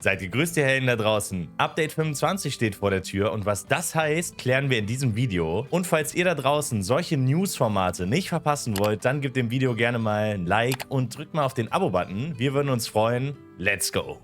Seid ihr grüßt, ihr Helden da draußen. Update 25 steht vor der Tür und was das heißt, klären wir in diesem Video. Und falls ihr da draußen solche News-Formate nicht verpassen wollt, dann gebt dem Video gerne mal ein Like und drückt mal auf den Abo-Button. Wir würden uns freuen. Let's go!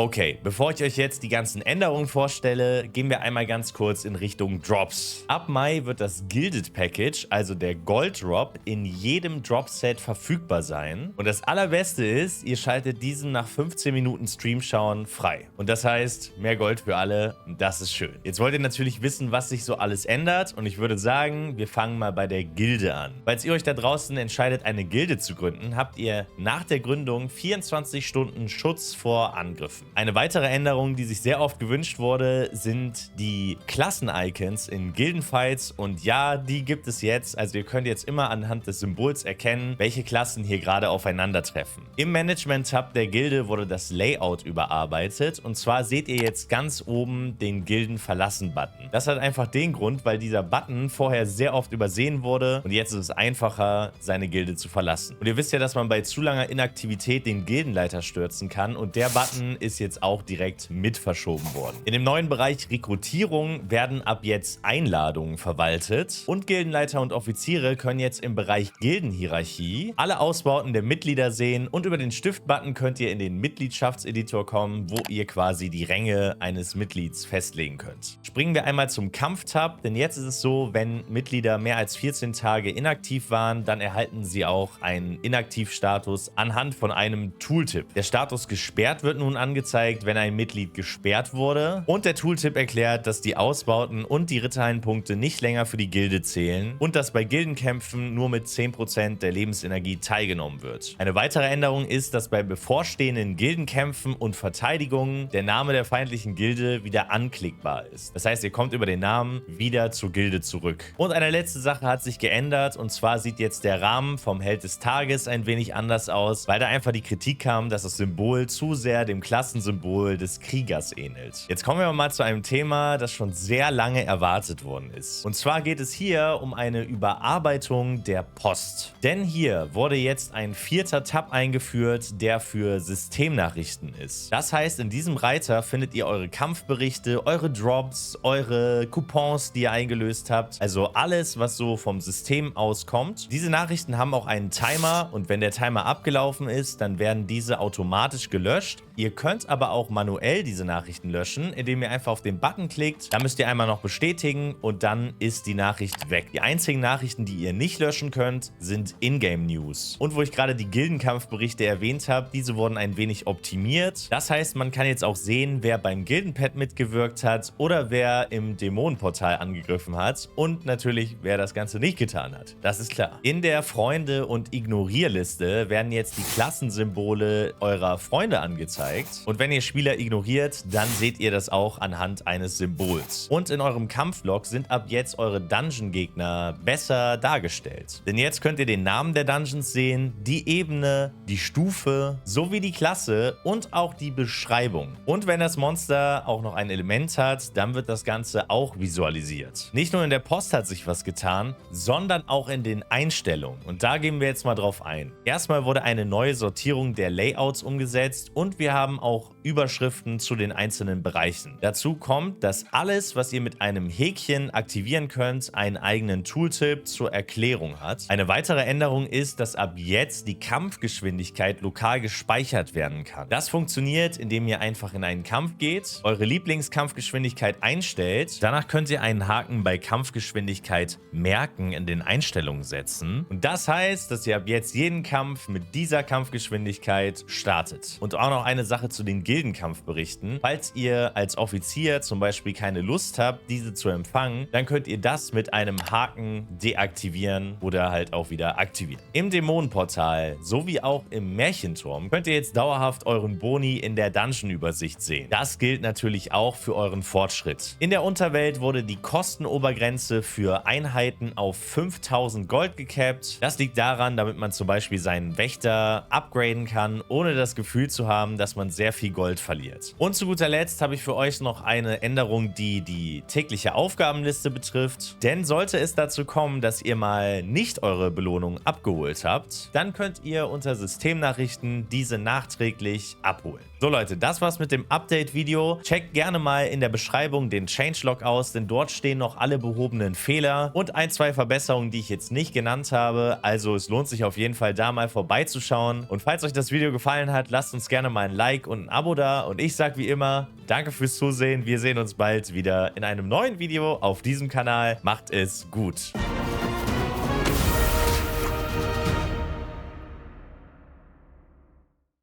Okay, bevor ich euch jetzt die ganzen Änderungen vorstelle, gehen wir einmal ganz kurz in Richtung Drops. Ab Mai wird das Gilded Package, also der Gold Drop, in jedem Drop-Set verfügbar sein. Und das Allerbeste ist, ihr schaltet diesen nach 15 Minuten Stream schauen frei. Und das heißt, mehr Gold für alle und das ist schön. Jetzt wollt ihr natürlich wissen, was sich so alles ändert und ich würde sagen, wir fangen mal bei der Gilde an. Falls ihr euch da draußen entscheidet, eine Gilde zu gründen, habt ihr nach der Gründung 24 Stunden Schutz vor Angriffen. Eine weitere Änderung, die sich sehr oft gewünscht wurde, sind die Klassen-Icons in Gildenfights. Und ja, die gibt es jetzt. Also ihr könnt jetzt immer anhand des Symbols erkennen, welche Klassen hier gerade aufeinandertreffen. Im Management-Tab der Gilde wurde das Layout überarbeitet. Und zwar seht ihr jetzt ganz oben den Gilden-Verlassen-Button. Das hat einfach den Grund, weil dieser Button vorher sehr oft übersehen wurde. Und jetzt ist es einfacher, seine Gilde zu verlassen. Und ihr wisst ja, dass man bei zu langer Inaktivität den Gildenleiter stürzen kann. Und der Button ist jetzt auch direkt mit verschoben worden. In dem neuen Bereich Rekrutierung werden ab jetzt Einladungen verwaltet und Gildenleiter und Offiziere können jetzt im Bereich Gildenhierarchie alle Ausbauten der Mitglieder sehen und über den Stift-Button könnt ihr in den Mitgliedschaftseditor kommen, wo ihr quasi die Ränge eines Mitglieds festlegen könnt. Springen wir einmal zum Kampftab, denn jetzt ist es so, wenn Mitglieder mehr als 14 Tage inaktiv waren, dann erhalten sie auch einen Inaktivstatus anhand von einem Tooltip. Der Status gesperrt wird nun angezeigt, wenn ein Mitglied gesperrt wurde. Und der Tooltip erklärt, dass die Ausbauten und die Ritterhainpunkte nicht länger für die Gilde zählen und dass bei Gildenkämpfen nur mit 10% der Lebensenergie teilgenommen wird. Eine weitere Änderung ist, dass bei bevorstehenden Gildenkämpfen und Verteidigungen der Name der feindlichen Gilde wieder anklickbar ist. Das heißt, ihr kommt über den Namen wieder zur Gilde zurück. Und eine letzte Sache hat sich geändert und zwar sieht jetzt der Rahmen vom Held des Tages ein wenig anders aus, weil da einfach die Kritik kam, dass das Symbol zu sehr dem Klassensymbol des Kriegers ähnelt. Jetzt kommen wir mal zu einem Thema, das schon sehr lange erwartet worden ist. Und zwar geht es hier um eine Überarbeitung der Post. Denn hier wurde jetzt ein 4. Tab eingeführt, der für Systemnachrichten ist. Das heißt, in diesem Reiter findet ihr eure Kampfberichte, eure Drops, eure Coupons, die ihr eingelöst habt. Also alles, was so vom System aus kommt. Diese Nachrichten haben auch einen Timer und wenn der Timer abgelaufen ist, dann werden diese automatisch gelöscht. Ihr könnt aber auch manuell diese Nachrichten löschen, indem ihr einfach auf den Button klickt. Da müsst ihr einmal noch bestätigen und dann ist die Nachricht weg. Die einzigen Nachrichten, die ihr nicht löschen könnt, sind Ingame-News. Und wo ich gerade die Gildenkampfberichte erwähnt habe, diese wurden ein wenig optimiert. Das heißt, man kann jetzt auch sehen, wer beim Gildenpad mitgewirkt hat oder wer im Dämonenportal angegriffen hat und natürlich, wer das Ganze nicht getan hat. Das ist klar. In der Freunde- und Ignorierliste werden jetzt die Klassensymbole eurer Freunde angezeigt. Und wenn ihr Spieler ignoriert, dann seht ihr das auch anhand eines Symbols. Und in eurem Kampflog sind ab jetzt eure Dungeon-Gegner besser dargestellt. Denn jetzt könnt ihr den Namen der Dungeons sehen, die Ebene, die Stufe, sowie die Klasse und auch die Beschreibung. Und wenn das Monster auch noch ein Element hat, dann wird das Ganze auch visualisiert. Nicht nur in der Post hat sich was getan, sondern auch in den Einstellungen. Und da gehen wir jetzt mal drauf ein. Erstmal wurde eine neue Sortierung der Layouts umgesetzt und wir haben auch Überschriften zu den einzelnen Bereichen. Dazu kommt, dass alles, was ihr mit einem Häkchen aktivieren könnt, einen eigenen Tooltip zur Erklärung hat. Eine weitere Änderung ist, dass ab jetzt die Kampfgeschwindigkeit lokal gespeichert werden kann. Das funktioniert, indem ihr einfach in einen Kampf geht, eure Lieblingskampfgeschwindigkeit einstellt. Danach könnt ihr einen Haken bei Kampfgeschwindigkeit merken in den Einstellungen setzen. Und das heißt, dass ihr ab jetzt jeden Kampf mit dieser Kampfgeschwindigkeit startet. Und auch noch eine Sache zu den Gildenkampfberichten. Falls ihr als Offizier zum Beispiel keine Lust habt, diese zu empfangen, dann könnt ihr das mit einem Haken deaktivieren oder halt auch wieder aktivieren. Im Dämonenportal sowie auch im Märchenturm könnt ihr jetzt dauerhaft euren Boni in der Dungeon-Übersicht sehen. Das gilt natürlich auch für euren Fortschritt. In der Unterwelt wurde die Kostenobergrenze für Einheiten auf 5000 Gold gecapped. Das liegt daran, damit man zum Beispiel seinen Wächter upgraden kann, ohne das Gefühl zu haben, dass man sehr viel Gold verliert. Und zu guter Letzt habe ich für euch noch eine Änderung, die die tägliche Aufgabenliste betrifft. Denn sollte es dazu kommen, dass ihr mal nicht eure Belohnung abgeholt habt, dann könnt ihr unter Systemnachrichten diese nachträglich abholen. So Leute, das war's mit dem Update-Video. Checkt gerne mal in der Beschreibung den Changelog aus, denn dort stehen noch alle behobenen Fehler und ein, zwei Verbesserungen, die ich jetzt nicht genannt habe. Also es lohnt sich auf jeden Fall da mal vorbeizuschauen. Und falls euch das Video gefallen hat, lasst uns gerne mal ein Like und ein Abo da. Und ich sag wie immer, danke fürs Zusehen. Wir sehen uns bald wieder in einem neuen Video auf diesem Kanal. Macht es gut.